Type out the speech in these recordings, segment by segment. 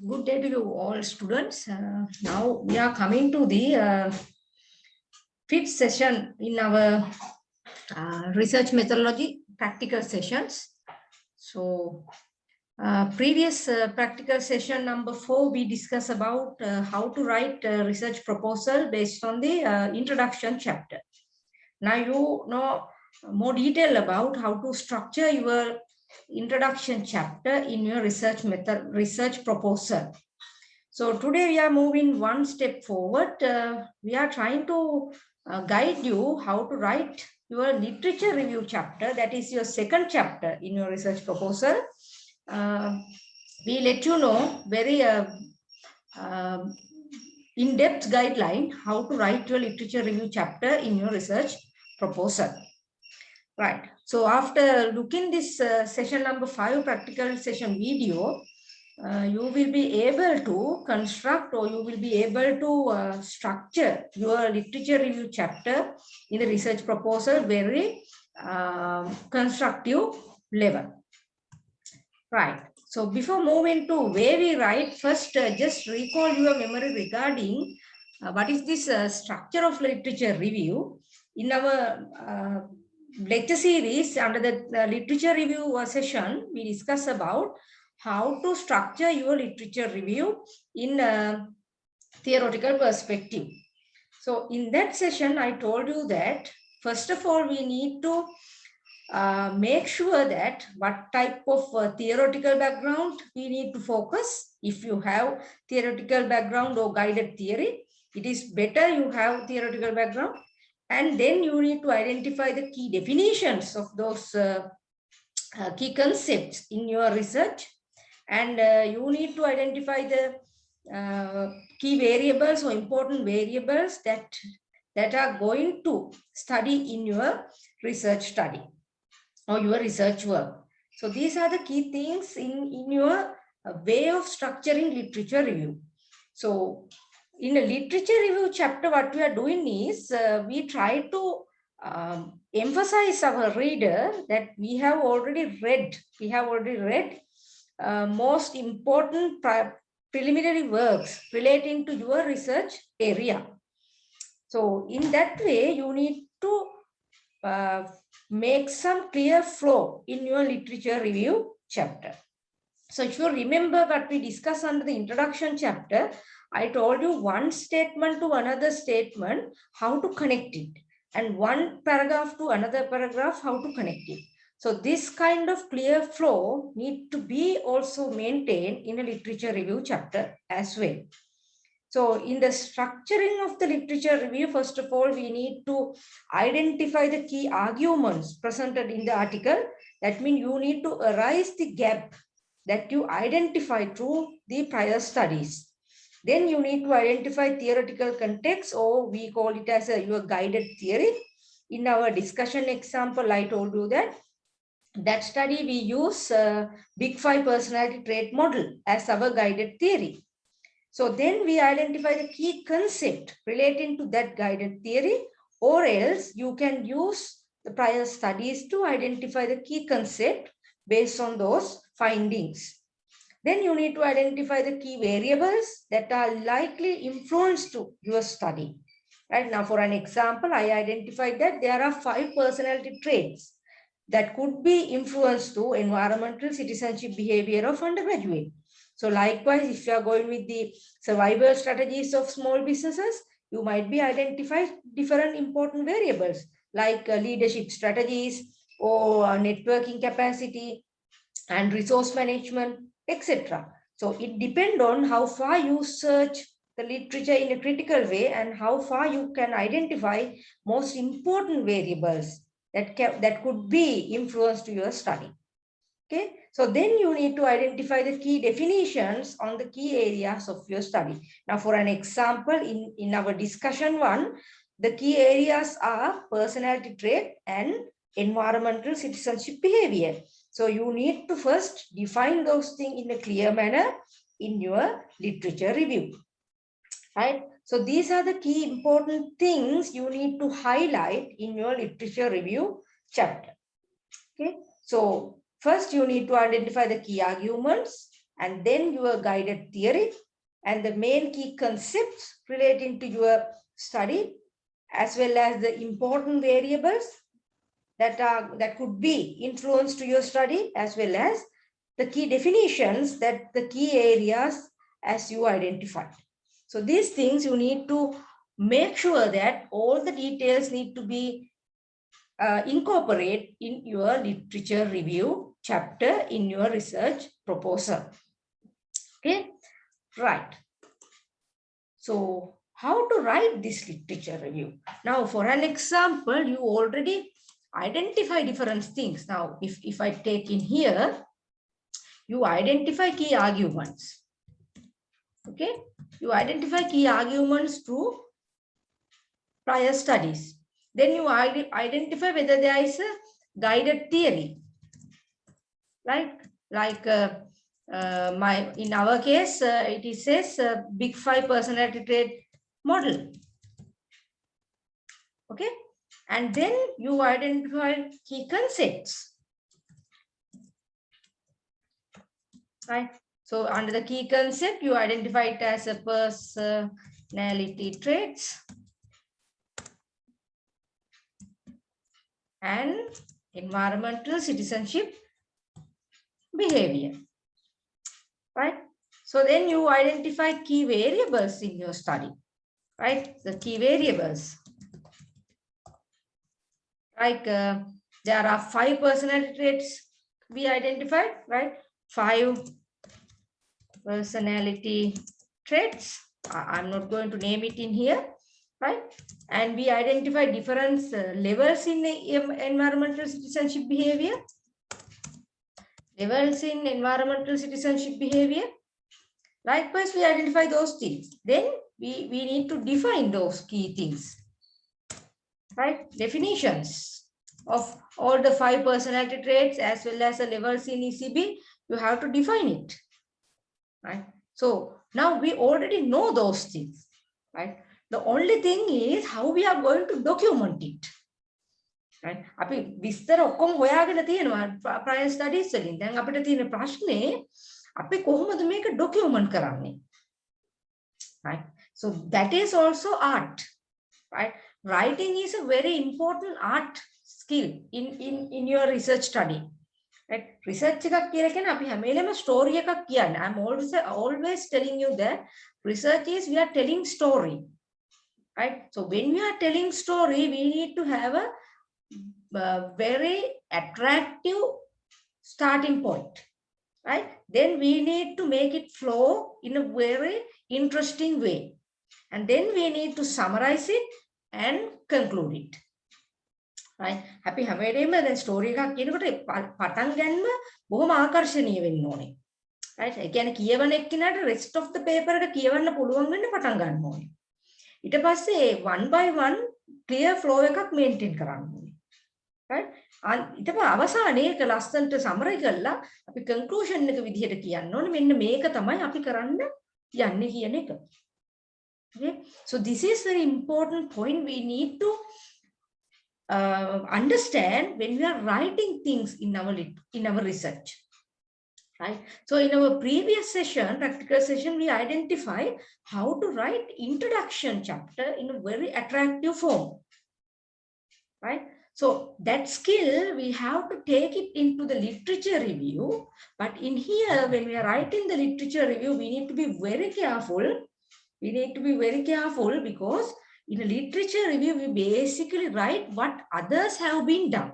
Good day to you all students. Now we are coming to the fifth session in our research methodology practical sessions. So previous practical session number 4, we discussed about how to write a research proposal based on the introduction chapter. Now you know more detail about how to structure your introduction chapter in your research proposal. So today we are moving one step forward. We are trying to guide you how to write your literature review chapter. That is your second chapter in your research proposal. We let you know very in-depth guideline how to write your literature review chapter in your research proposal. Right. So after looking this session number 5 practical session video, you will be able to construct or you will be able to structure your literature review chapter in the research proposal very constructive level. Right. So before moving to where we write, first just recall your memory regarding what is this structure of literature review. In our lecture series under the literature review session, we discuss about how to structure your literature review in a theoretical perspective. So in that session, I told you that first of all, we need to make sure that what type of theoretical background we need to focus. If you have theoretical background or guided theory, it is better you have theoretical background. And then you need to identify the key definitions of those key concepts in your research. And you need to identify the key variables or important variables that are going to study in your research study or your research work. So these are the key things in your way of structuring literature review. So in a literature review chapter, what we are doing is we try to emphasize our reader that we have already read most important preliminary works relating to your research area. So in that way, you need to make some clear flow in your literature review chapter. So if you remember what we discussed under the introduction chapter, I told you one statement to another statement, how to connect it, and one paragraph to another paragraph, how to connect it. So this kind of clear flow need to be also maintained in a literature review chapter as well. So in the structuring of the literature review, first of all, we need to identify the key arguments presented in the article. That means you need to arise the gap that you identify through the prior studies. Then you need to identify theoretical context, or we call it as your guided theory. In our discussion example, I told you that study we use Big 5 personality trait model as our guided theory. So then we identify the key concept relating to that guided theory, or else you can use the prior studies to identify the key concept based on those findings. Then you need to identify the key variables that are likely influence to your study. Right now, for an example, I identified that there are 5 personality traits that could be influenced to environmental citizenship behavior of undergraduate. So likewise, if you are going with the survival strategies of small businesses, you might be identify different important variables like leadership strategies or networking capacity and resource management, etc. So it depends on how far you search the literature in a critical way and how far you can identify most important variables that could be influenced to your study. Okay, so then you need to identify the key definitions on the key areas of your study. Now, for an example, in our discussion one, the key areas are personality trait and environmental citizenship behavior. So you need to first define those things in a clear manner in your literature review, right? So these are the key important things you need to highlight in your literature review chapter. Okay, so first you need to identify the key arguments and then your guided theory, and the main key concepts relating to your study, as well as the important variables that could be influence to your study, as well as the key definitions, that the key areas as you identified. So these things you need to make sure that all the details need to be incorporate in your literature review chapter in your research proposal. Okay, right. So how to write this literature review? Now, for an example, you already identify different things. Now, if I take in here, you identify key arguments. Okay, you identify key arguments through prior studies. Then you identify whether there is a guided theory, right? Like in our case, it says Big Five personality trait model. Okay, and then you identify key concepts, right? So under the key concept, you identify it as a personality traits and environmental citizenship behavior, right? So then you identify key variables in your study, right? The key variables. Like there are 5 personality traits we identified, right? 5 personality traits. I'm not going to name it in here, right? And we identify different levels in the environmental citizenship behavior. Levels in environmental citizenship behavior. Likewise, we identify those things. Then we need to define those key things, right? Definitions of all the 5 personality traits as well as the levels in ECB, you have to define it, right? So now we already know those things, right? The only thing is how we are going to document it, right? අපි විස්තර ඔක්කොම හොයාගෙන තියෙනවා prior studies වලින්. දැන් අපිට තියෙන ප්‍රශ්නේ අපි කොහොමද මේක document කරන්නේ? Right? So that is also art, right? Writing is a very important art skill in your research study. Right? Research එකක් කියලා කියන්නේ අපි හැම වෙලේම story එකක් කියන්නේ. I'm always telling you that research is we are telling story. Right? So when we are telling story, we need to have a very attractive starting point. Right? Then we need to make it flow in a very interesting way. And then we need to summarize it and conclude it. Right? Happy හැම වෙලේම දැන් story එකක් කියනකොට පටන් ගන්න බොහොම ආකර්ෂණීය වෙන්න ඕනේ. Right? ඒ කියන්නේ කියවන එක්කිනාට rest of the paper එක කියවන්න පුළුවන් වෙන්න පටන් ගන්න ඕනේ. ඊට පස්සේ one by one clear flow එකක් maintain කරන්න ඕනේ. Right? ඊට පස්සේ අවසානයේ ඒක ලස්සනට summary කරලා අපි conclusion එක විදිහට කියන්න ඕනේ. මෙන්න මේක තමයි අපි කරන්න යන්නේ කියන එක. Okay? So this is very important point we need to understand when we are writing things in our research, right? So in our previous session, practical session, we identified how to write introduction chapter in a very attractive form, right? So that skill, we have to take it into the literature review. But in here, when we are writing the literature review, we need to be very careful. We need to be very careful because in a literature review, we basically write what others have been done.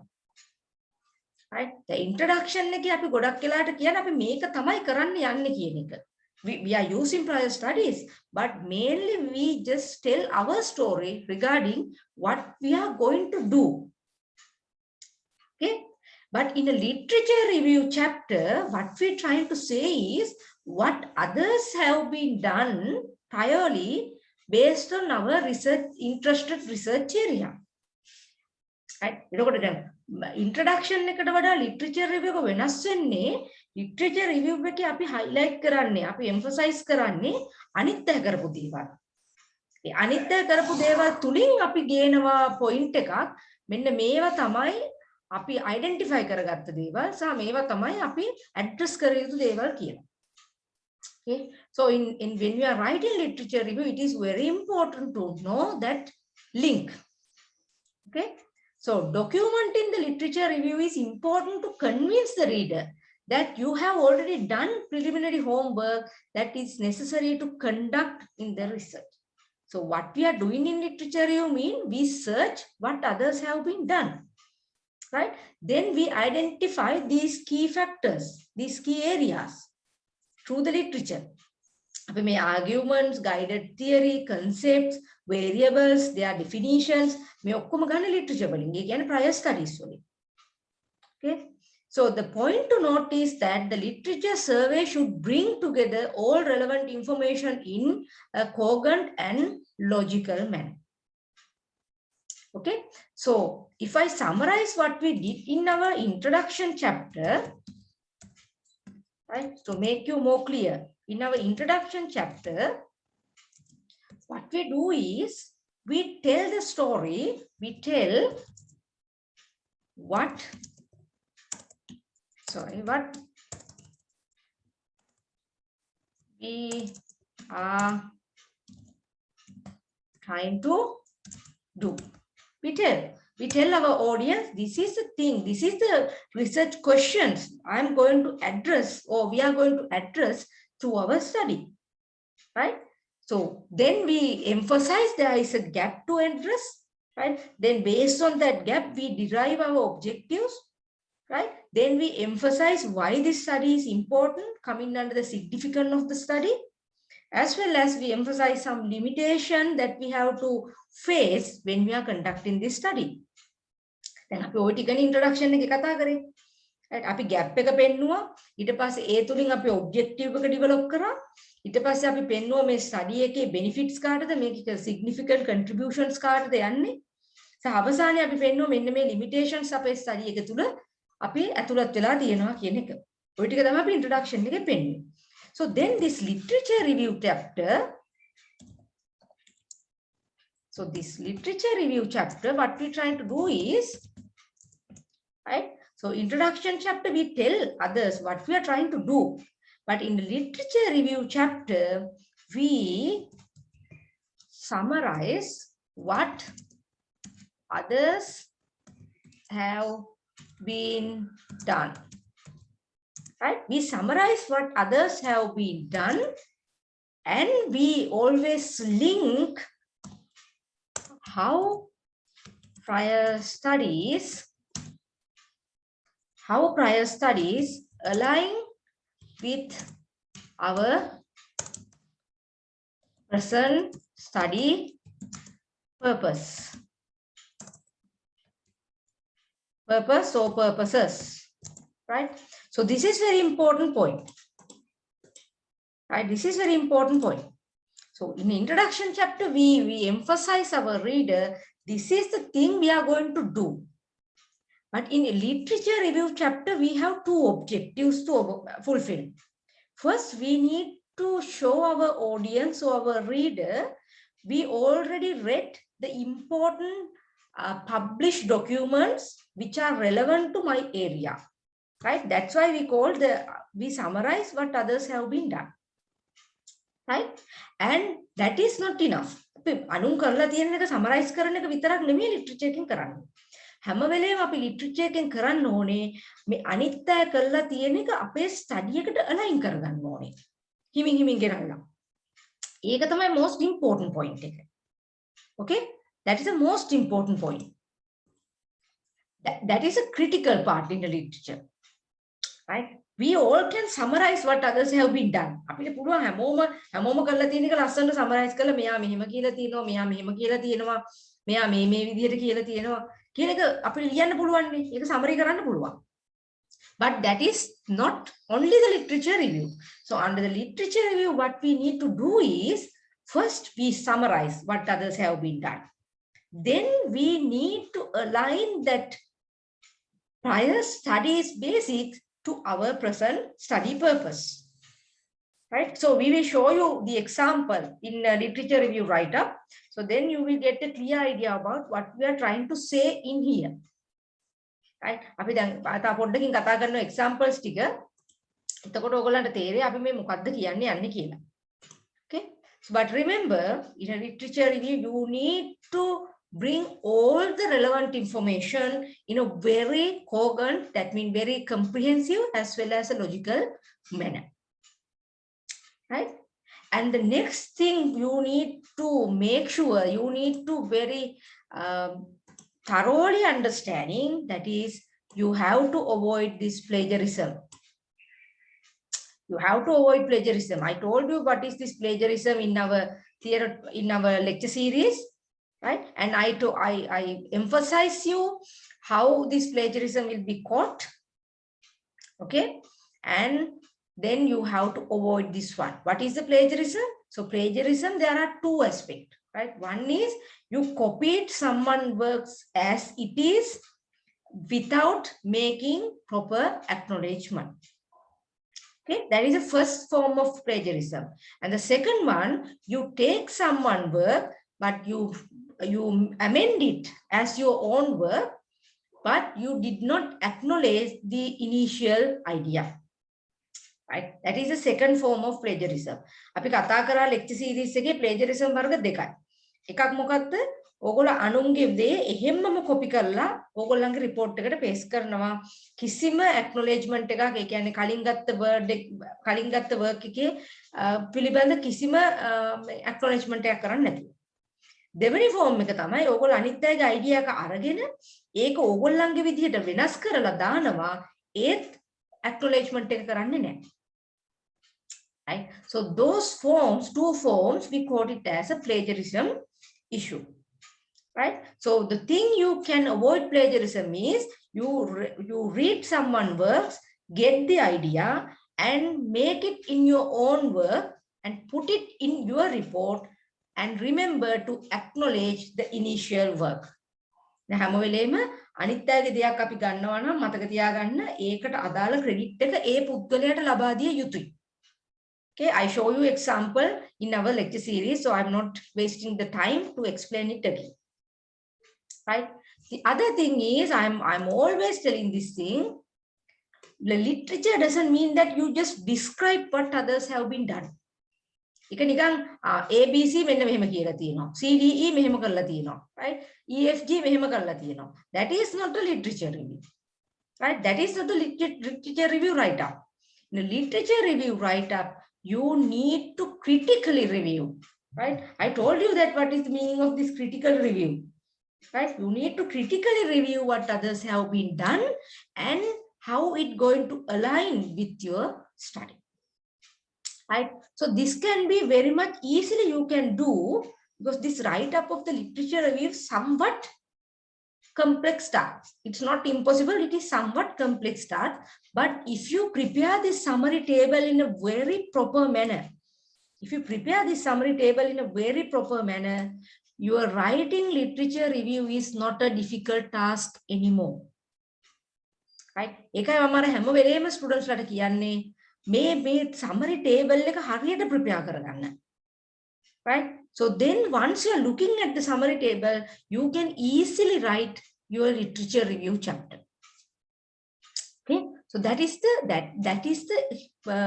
Right? The introduction එකේ අපි ගොඩක් වෙලාට කියන අපි මේක තමයි කරන්න යන්නේ කියන එක. We are using prior studies, but mainly we just tell our story regarding what we are going to do. Okay? But in a literature review chapter, what we're trying to say is what others have been done priorly based on our interested research area. Right? Introduction එකට වඩා literature review එක වෙනස් වෙන්නේ literature review එකේ අපි highlight කරන්නේ අපි emphasize කරන්නේ අනිත්‍ය කරපු දේවල්. ඒ අනිත්‍ය කරපු දේවල් තුලින් අපි ගේනවා point එකක්. මෙන්න මේවා තමයි අපි identify කරගත්ත දේවල් සහ මේවා තමයි අපි address කර යුතු දේවල් කියලා. Okay, so in when we are writing literature review, it is very important to know that link. Okay, so documenting the literature review is important to convince the reader that you have already done preliminary homework that is necessary to conduct in the research. So what we are doing in literature review means we search what others have been done, right? Then we identify these key factors, these key areas through the literature. අපි මේ arguments, guided theory, concepts, variables, their definitions මේ ඔක්කොම ගන්න literature වලින්. ඒ කියන්නේ prior studies වලින්. Okay? So the point to note is that the literature survey should bring together all relevant information in a cogent and logical manner. Okay? So if I summarize what we did in our introduction chapter, right, to make you more clear, in our introduction chapter, what we do is we tell the story, we tell what we are trying to do. We tell our audience, this is the thing, this is the research questions I'm going to address, or we are going to address through our study, right? So then we emphasize there is a gap to address, right? Then based on that gap, we derive our objectives, right? Then we emphasize why this study is important, coming under the significance of the study, as well as we emphasize some limitation that we have to face when we are conducting this study. Then අපි ඔය ටිකනේ introduction එකේ කතා කරේ. right? අපි gap එක පෙන්නුවා. ඊට පස්සේ ඒ තුලින් අපි objective එක develop කරා. ඊට පස්සේ අපි පෙන්නුවා මේ study එකේ benefits කාටද, මේකේ significant contributions කාටද යන්නේ. අවසානයේ අපි පෙන්නුවා මෙන්න මේ limitations අපේ study එක තුල අපි ඇතුළත් වෙලා තියෙනවා කියන එක. ඔය ටික තමයි අපි introduction එකේ පෙන්නුවේ. So then this literature review chapter, what we're trying to do is, right? So introduction chapter, we tell others what we are trying to do. But in the literature review chapter, we summarize what others have been done. Right? We summarize what others have been done, and we always link how prior studies align with our present study purpose or purposes, right? So this is very important point, right? This is very important point. So in the introduction chapter, we emphasize our reader, this is the thing we are going to do. But in a literature review chapter, we have two objectives to fulfill. First, we need to show our audience or our reader, we already read the important published documents which are relevant to my area, right? That's why we summarize what others have been done, right? And that is not enough. අනුන් කරලා තියෙන එක summarise කරන එක විතරක් නෙමෙයි literature එකෙන් කරන්නේ. හැම වෙලේම අපි ලිටරචර් එකෙන් කරන්න ඕනේ මේ අනිත් අය කරලා තියෙන එක අපේ ස්ටඩි එකට අලයින් කරගන්න ඕනේ. හිමින් ගෙනල්ලා. ඒක තමයි most important point එක. Okay? That is the most important point. That is a critical part in the literature, right? We all can summarize what others have been done. අපිට පුළුවන් හැමෝම කරලා තියෙන එක ලස්සනට summarize කරලා මෙයා මෙහෙම කියලා තියෙනවා, මෙයා මෙහෙම කියලා තියෙනවා, මෙයා මේ විදිහට කියලා තියෙනවා කියන එක අපිට ලියන්න පුළුවන් නේ. ඒක summary කරන්න පුළුවන්. But that is not only the literature review. So under the literature review, what we need to do is first we summarize what others have been done. Then we need to align that prior studies basics to our present study purpose, right? So we will show you the example in a literature review write-up. So then you will get a clear idea about what we are trying to say in here, right? අපි දැන් පොඩ්ඩකින් කතා කරන examples ටික එතකොට ඔයගොල්ලන්ට තේරෙයි අපි මේ මොකද්ද කියන්නේ යන්නේ කියලා. Okay, so, but remember, in a literature review you need to bring all the relevant information in a very cogent, that means very comprehensive as well as a logical manner, right? And the next thing you need to make sure, you need to very thoroughly understanding, that is you have to avoid this plagiarism. You have to avoid plagiarism. I told you what is this plagiarism in our theory, in our lecture series, right? And I emphasize you how this plagiarism will be caught. Okay, and then you have to avoid this one. What is the plagiarism? So plagiarism, there are two aspects, right? One is you copied someone's works as it is without making proper acknowledgement. Okay, that is the first form of plagiarism. And the second one, you take someone's work, but you amend it as your own work, but you did not acknowledge the initial idea. Right? That is the second form of plagiarism. අපි කතා කරා lecture series එකේ plagiarism වර්ග දෙකයි. එකක් මොකක්ද? ඕගොල්ලෝ අනුන්ගේ දේ එහෙම්මම copy කරලා ඕගොල්ලන්ගේ report එකට paste කරනවා. කිසිම acknowledgement එකක්, ඒ කියන්නේ කලින් ගත්ත word කලින් ගත්ත work එකේ පිළිබඳ කිසිම acknowledgement එකක් කරන්නේ නැතුව. දෙවෙනි form එක තමයි ඕගොල්ලෝ අනිත් අයගේ idea එක අරගෙන ඒක ඕගොල්ලන්ගේ විදිහට වෙනස් කරලා දානවා. ඒත් acknowledgement එක කරන්නේ නැහැ. Right? So those forms, two forms, we call it as a plagiarism issue. Right? So the thing you can avoid plagiarism is you read someone's works, get the idea and make it in your own work and put it in your report and remember to acknowledge the initial work. දැන් හැම වෙලේම අනිත් අයගේ දෙයක් අපි ගන්නවා නම් මතක තියාගන්න ඒකට අදාළ ක්‍රෙඩිට් එක ඒ පුද්ගලයාට ලබා දිය යුතුයි. Okay, I show you example in our lecture series, so I'm not wasting the time to explain it again. Right? The other thing is, I'm always telling this thing. The literature doesn't mean that you just describe what others have been done. එක නිකන් ABC මෙන්න මෙහෙම කියලා තියෙනවා. CDE මෙහෙම කරලා තියෙනවා. Right? EFG මෙහෙම කරලා තියෙනවා. That is not a literature review. Right? That is not the literature review write-up. In a literature review write-up, you need to critically review, right? I told you that what is the meaning of this critical review, right? You need to critically review what others have been done and how it going to align with your study, right? So this can be very much easily you can do, because this write-up of the literature review is somewhat complex task. It's not impossible, it is somewhat complex task. But if you prepare this summary table in a very proper manner, your writing literature review is not a difficult task anymore. Right? ඒකයි මම අර හැම වෙලේම students ලාට කියන්නේ මේ summary table එක හරියට prepare කරගන්න. Right? So then once you are looking at the summary table, you can easily write your literature review chapter. Okay, so that is the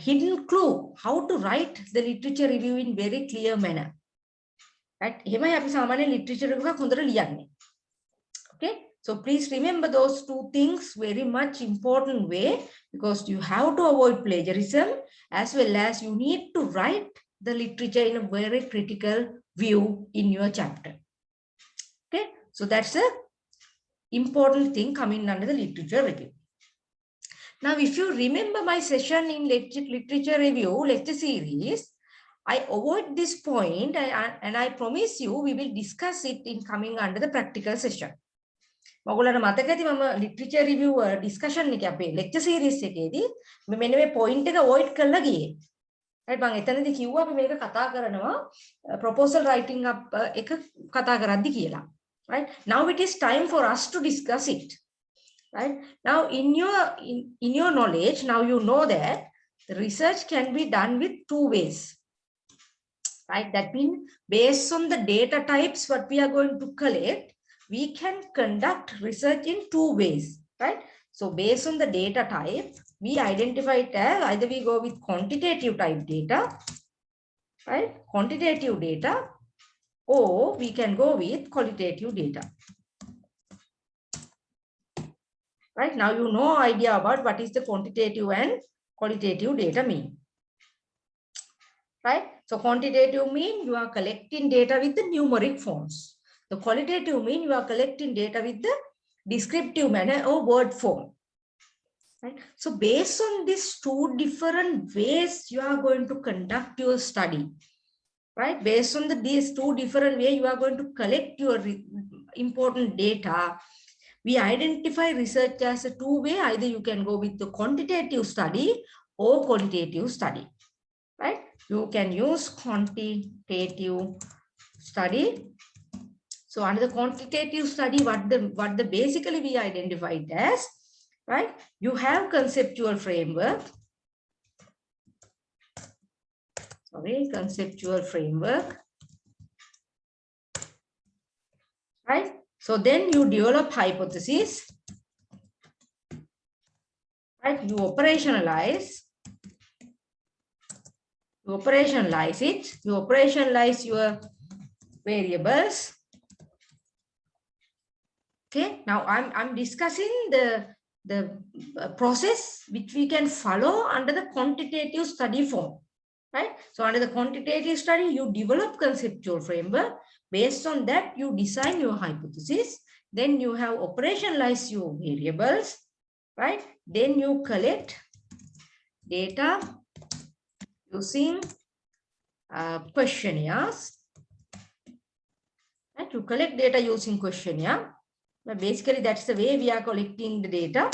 hidden clue how to write the literature review in very clear manner. Right? එහෙමයි අපි සාමාන්‍ය literature review එකක් හොඳට ලියන්නේ. Okay, so please remember those two things very much important way, because you have to avoid plagiarism as well as you need to write the literature in a very critical view in your chapter. Okay, so that's a important thing coming under the literature review. Now, if you remember my session in literature review lecture series, I avoid this point and I promise you we will discuss it in coming under the practical session. ඔයගොල්ලන්ට මතක ඇති මම literature review discussion එකේ අපේ lecture series එකේදී මෙන්න මේ point එක avoid කරලා ගියේ. right? මම එතනදී කිව්වා අපි මේක කතා කරනවා proposal writing up එක කතා කරද්දි කියලා. Right? Now it is time for us to discuss it. Right? Now in your knowledge, now you know that the research can be done with two ways. Right? That means based on the data types what we are going to collect, we can conduct research in two ways. Right? So based on the data type, we identify it as either we go with quantitative type data, right? Quantitative data, or we can go with qualitative data. Right now, you know idea about what is the quantitative and qualitative data mean. Right? So quantitative mean you are collecting data with the numeric forms. The qualitative mean you are collecting data with the descriptive manner or word form. Right? So based on these two different ways you are going to conduct your study. Right? Based on these two different ways you are going to collect your important data. We identify research as a two-way. Either you can go with the quantitative study or qualitative study. Right? You can use quantitative study. So under the quantitative study, what the basically we identified as, right? You have conceptual framework. Sorry, conceptual framework. Right? So then you develop hypothesis. Right? You operationalize. You operationalize it. You operationalize your variables. Okay, now I'm discussing the process which we can follow under the quantitative study form, right? So under the quantitative study, you develop conceptual framework. Based on that, you design your hypothesis. Then you have operationalized your variables, right? Then you collect data using questionnaires. Right? You collect data using questionnaire. But basically, that's the way we are collecting the data,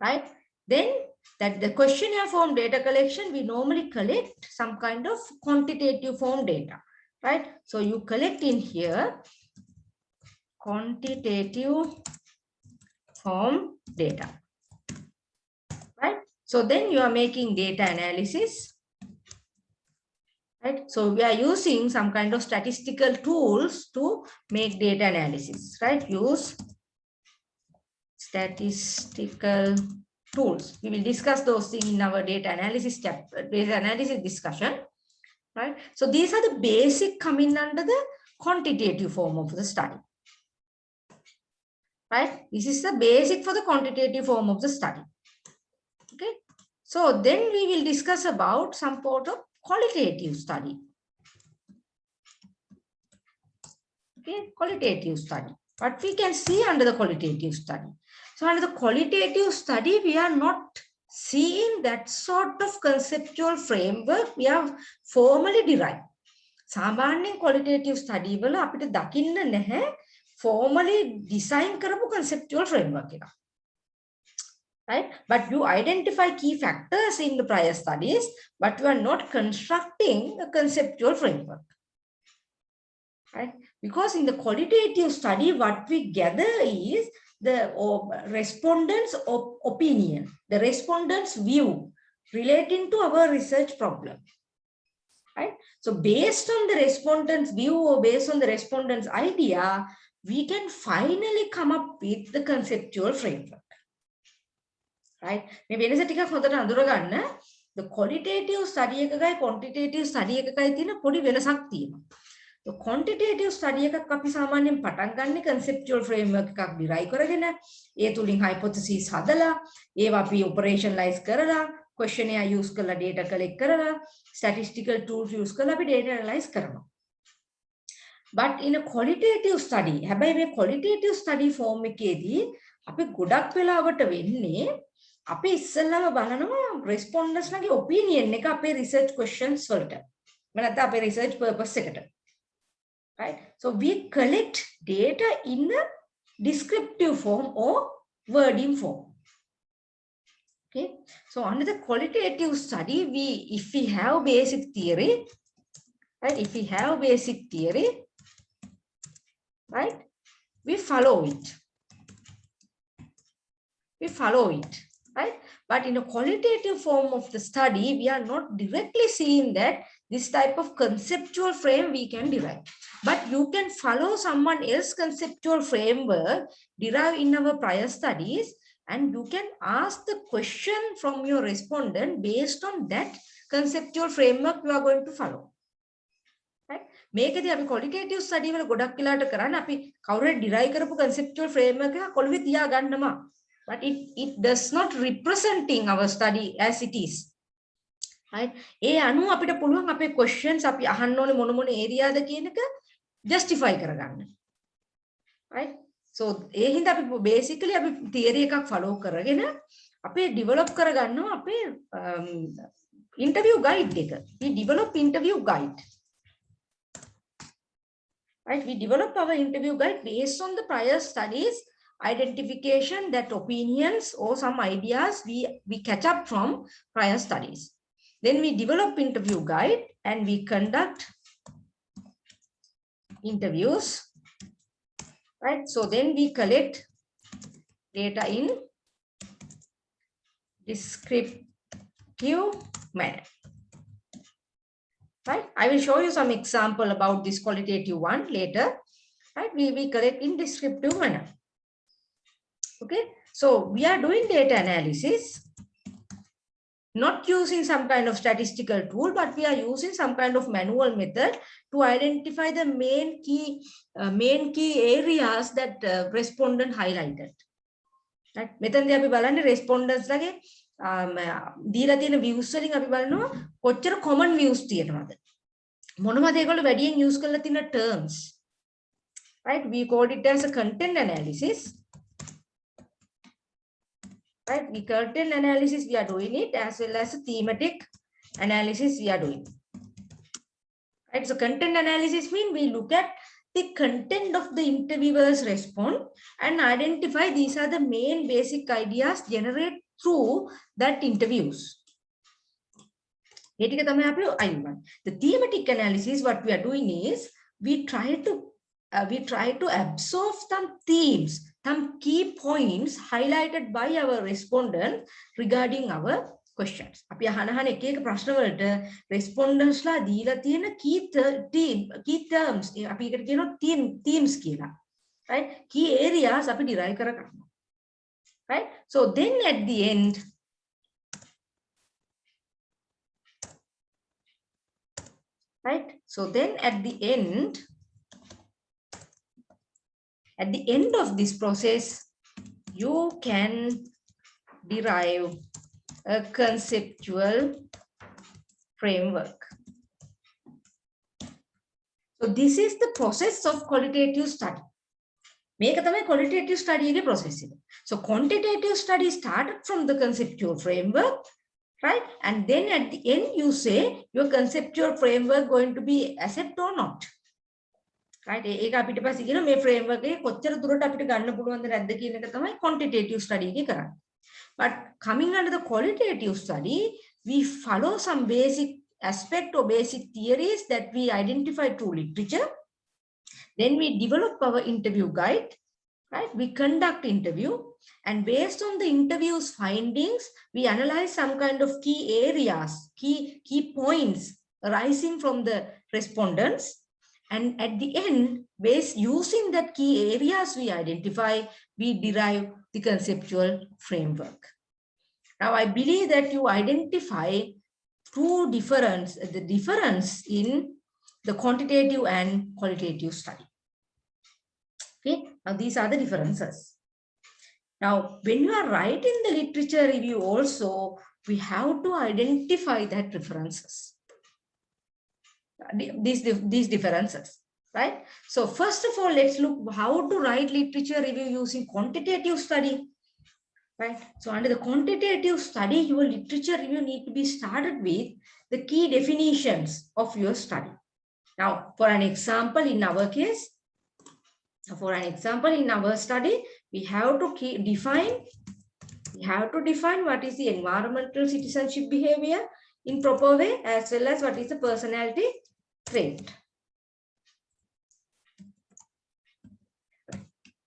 right? Then that the questionnaire form data collection, we normally collect some kind of quantitative form data, right? So you collect in here quantitative form data, right? So then you are making data analysis. Right? So we are using some kind of statistical tools to make data analysis, right? Use statistical tools. We will discuss those things in our data analysis discussion, right? So these are the basic coming under the quantitative form of the study, right? This is the basic for the quantitative form of the study. Okay. So then we will discuss about some part of qualitative study. Okay, qualitative study. What we can see under the qualitative study. So under the qualitative study, we are not seeing that sort of conceptual framework we have formally derived. සාමාන්‍යයෙන් qualitative study වල අපිට දකින්න නැහැ formally design කරපු conceptual framework එක. Right? But you identify key factors in the prior studies, but you are not constructing a conceptual framework. Right? Because in the qualitative study, what we gather is the respondents' opinion, the respondents' view relating to our research problem. Right? So based on the respondent's view or based on the respondent's idea, we can finally come up with the conceptual framework. Right? Maybe the qualitative study එකකයි quantitative study එකකයි තියෙන පොඩි වෙනසක් තියෙනවා. The quantitative study එකක් අපි සාමාන්‍යයෙන් පටන් ගන්න conceptual framework එකක් derive කරගෙන ඒ තුලින් hypothesis හදලා ඒවා අපි operationalize කරලා questionnaire use කරලා data collect කරලා statistical tools use කරලා අපි data analyze කරනවා. But in a qualitative study, හැබැයි මේ qualitative study form එකේදී අපි ගොඩක් වෙලාවට වෙන්නේ අපි ඉස්සෙල්ලාම බලනවා respondents ලගේ opinion එක අපේ research questions වලට. නැත්නම් අපේ research purpose එකට. Right? So we collect data in a descriptive form or wording form. Okay. So under the qualitative study, if we have basic theory, right? If we have basic theory, right? We follow it. We follow it, right? But in a qualitative form of the study, we are not directly seeing that this type of conceptual frame we can derive. But you can follow someone else's conceptual framework derived in our prior studies, and you can ask the question from your respondent based on that conceptual framework you are going to follow. Right? මේකදී අපි qualitative study වල ගොඩක් වෙලාට කරන්නේ අපි කවුරු derive කරපු conceptual framework එක කොළුවේ තියා ගන්නවා. But it does not representing our study as it is. Right? ඒ අනුව අපිට පුළුවන් අපේ questions අපි අහන්න ඕනේ මොන areaද කියන එක justify කරගන්න. Right? So ඒ හින්දා අපි basically අපි theory එකක් follow කරගෙන අපේ develop කරගන්නවා අපේ interview guide එක. We develop interview guide. Right? We develop our interview guide based on the prior studies, identification that opinions or some ideas we catch up from prior studies. Then we develop interview guide and we conduct interviews. Right? So then we collect data in descriptive manner. Right? I will show you some example about this qualitative one later. Right? We collect in descriptive manner. Okay, so we are doing data analysis, not using some kind of statistical tool, but we are using some kind of manual method to identify the main key areas that respondent highlighted. Right? මෙතනදී අපි බලන්නේ respondents ලගේ දීලා තියෙන views වලින් අපි බලනවා කොච්චර common views තියෙනවද. මොනවද ඒගොල්ලෝ වැඩියෙන් use කරලා තියෙන terms. Right? We called it as a content analysis. Right? The content analysis we are doing it as well as a thematic analysis we are doing. Right? So content analysis means we look at the content of the interviewer's response and identify these are the main basic ideas generated through that interviews. The thematic analysis, what we are doing is we try to absorb some themes, some key points highlighted by our respondent regarding our questions. අපි අහන එක එක ප්‍රශ්න වලට respondents ලා දීලා තියෙන key terms අපි ඒකට කියනවා themes කියලා. Right? Key areas අපි derive කර ගන්නවා. Right? So then at the end right? So then at the end of this process, you can derive a conceptual framework. So this is the process of qualitative study. මේක තමයි qualitative study එකේ process එක. So quantitative study started from the conceptual framework, right? And then at the end you say your conceptual framework going to be accept or not. Right? ඒක අපිට පස්සේ කියන මේ framework එක කොච්චර දුරට අපිට ගන්න පුළුවන්ද නැද්ද කියන එක තමයි quantitative study එකේ කරන්නේ. But coming under the qualitative study, we follow some basic aspect or basic theories that we identify through literature. Then we develop our interview guide, right? We conduct interview, and based on the interview's findings, we analyze some kind of key areas, key points arising from the respondents. And at the end, using that key areas we identify, we derive the conceptual framework. Now, I believe that you identify the difference in the quantitative and qualitative study. Okay, now these are the differences. Now, when you are writing the literature review also, we have to identify that differences. These differences, right? So first of all, let's look how to write literature review using quantitative study, right? So under the quantitative study, your literature review need to be started with the key definitions of your study. Now, for an example, in our study, we have to define what is the environmental citizenship behavior in proper way, as well as what is the personality trait.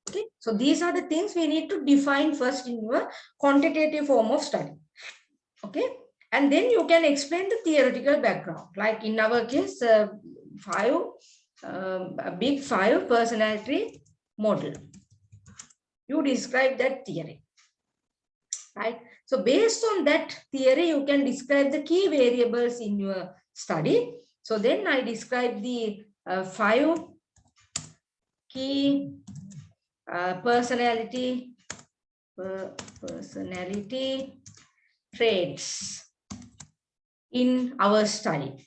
Okay, so these are the things we need to define first in your quantitative form of study. Okay, and then you can explain the theoretical background. Like in our case, big five personality model. You describe that theory. right? So based on that theory, you can describe the key variables in your study. So then I describe the 5 key personality traits in our study,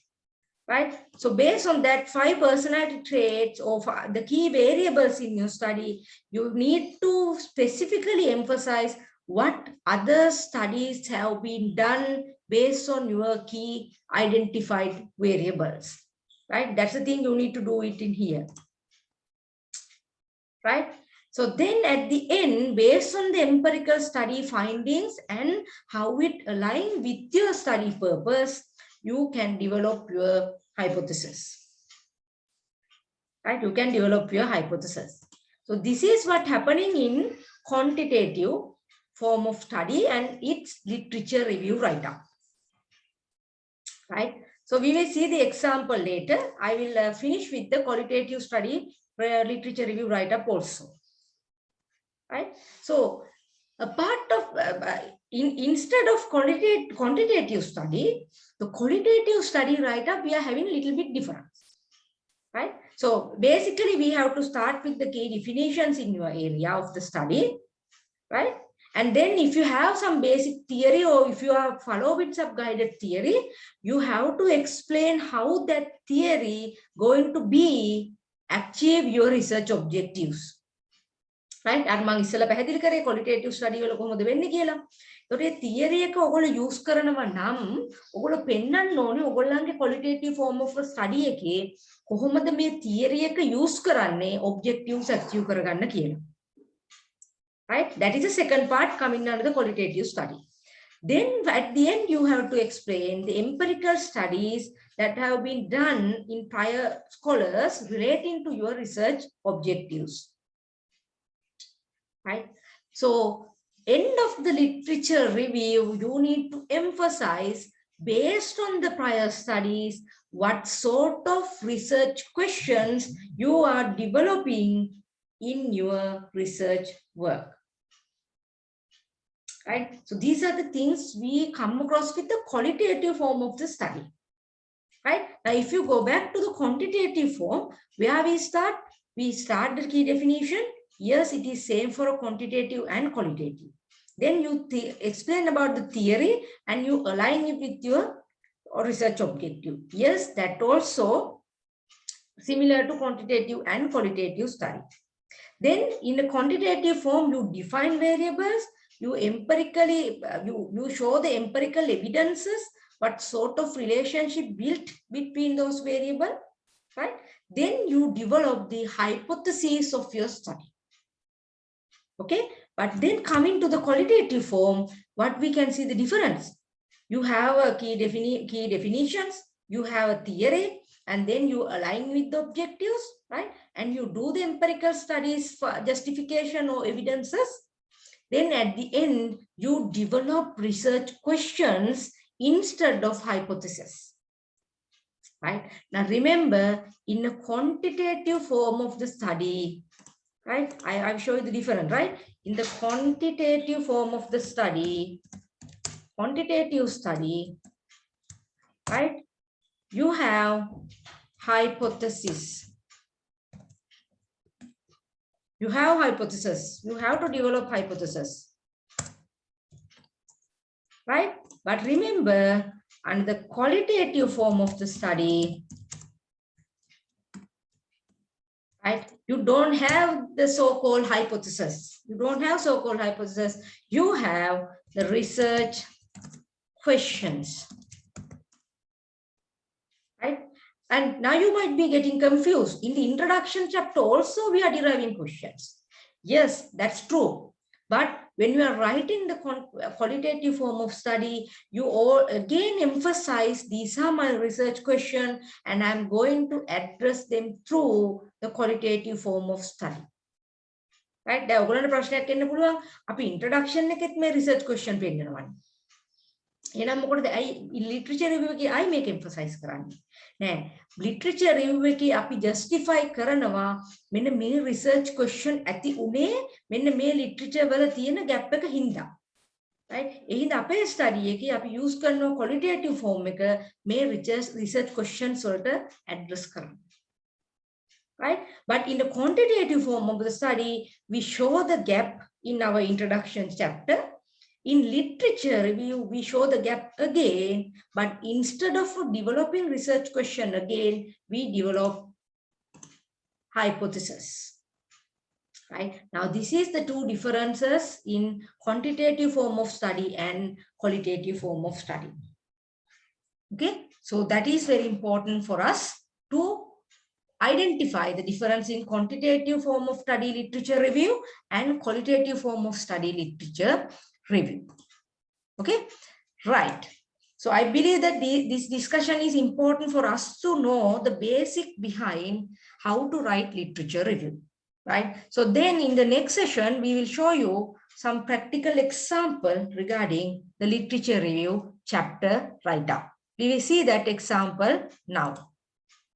right? So based on that 5 personality traits or the key variables in your study, you need to specifically emphasize what other studies have been done based on your key identified variables, right? That's the thing you need to do it in here, right? So then at the end, based on the empirical study findings and how it aligns with your study purpose, you can develop your hypothesis, right? You can develop your hypothesis. So this is what happening in quantitative form of study and its literature review write-up, right? So we will see the example later. I will finish with the qualitative study literature review write-up also, right? So a part of instead of quantitative study, the qualitative study write-up, we are having a little bit different, right? So basically we have to start with the key definitions in your area of the study, right? And then if you have some basic theory or if you have follow with some guided theory, you have to explain how that theory going to be achieve your research objectives. right? අර මම ඉස්සෙල්ලා පැහැදිලි කරේ qualitative study වල කොහොමද වෙන්නේ කියලා. ඒතකොට මේ theory එක ඔයගොල්ලෝ use කරනවා නම් ඔයගොල්ලෝ පෙන්වන්න ඕනේ ඔයගොල්ලන්ගේ qualitative form of study එකේ කොහොමද මේ theory එක use කරන්නේ objectives achieve කරගන්න කියලා. Right? That is the second part coming under the qualitative study. Then at the end, you have to explain the empirical studies that have been done in prior scholars relating to your research objectives. Right? So end of the literature review, you need to emphasize based on the prior studies, what sort of research questions you are developing in your research work. Right? So these are the things we come across with the qualitative form of the study. Right? Now, if you go back to the quantitative form, where we start the key definition. Yes, it is same for a quantitative and qualitative. Then you explain about the theory and you align it with your research objective. Yes, that also similar to quantitative and qualitative study. Then in the quantitative form, you define variables, you empirically, you show the empirical evidences, what sort of relationship built between those variables, right? Then you develop the hypothesis of your study. Okay, but then coming to the qualitative form, what we can see the difference. You have a key definitions, you have a theory, and then you align with the objectives, right? And you do the empirical studies for justification or evidences. Then at the end, you develop research questions instead of hypothesis. Right? Now remember, in a quantitative form of the study, right? I'll show you the difference, right? In the quantitative form of the study, right? You have hypothesis. You have hypothesis. You have to develop hypothesis, right? But remember, under the qualitative form of the study, right? You don't have the so-called hypothesis. You don't have so-called hypothesis. You have the research questions, right? And now you might be getting confused. In the introduction chapter also, we are deriving questions. Yes, that's true. But when you are writing the qualitative form of study, you all again emphasize these are my research questions and I'm going to address them through the qualitative form of study. Right? දැන් ඔයගොල්ලන්ට ප්‍රශ්නයක් එන්න පුළුවන්. අපි introduction එකෙත් මේ research question පෙන්නනවානේ. එහෙනම් මොකටද literature review එකේ I make emphasize කරන්නේ? නෑ. literature review එකේ අපි justify කරනවා මෙන්න මේ research question ඇති උනේ මෙන්න මේ literature වල තියෙන gap එක හින්දා. right? In අපේ study එකේ අපි use කරන qualitative form එක මේ research questions වලට address කරනවා. Right? But in the quantitative form of the study, we show the gap in our introduction chapter. In literature review, we show the gap again, but instead of developing research question again, we develop hypothesis. Right? Now, this is the two differences in quantitative form of study and qualitative form of study. Okay, so that is very important for us to identify the difference in quantitative form of study literature review and qualitative form of study literature review. Okay, right. So I believe that this discussion is important for us to know the basic behind how to write literature review, right? So then in the next session, we will show you some practical example regarding the literature review chapter write-up. We will see that example now.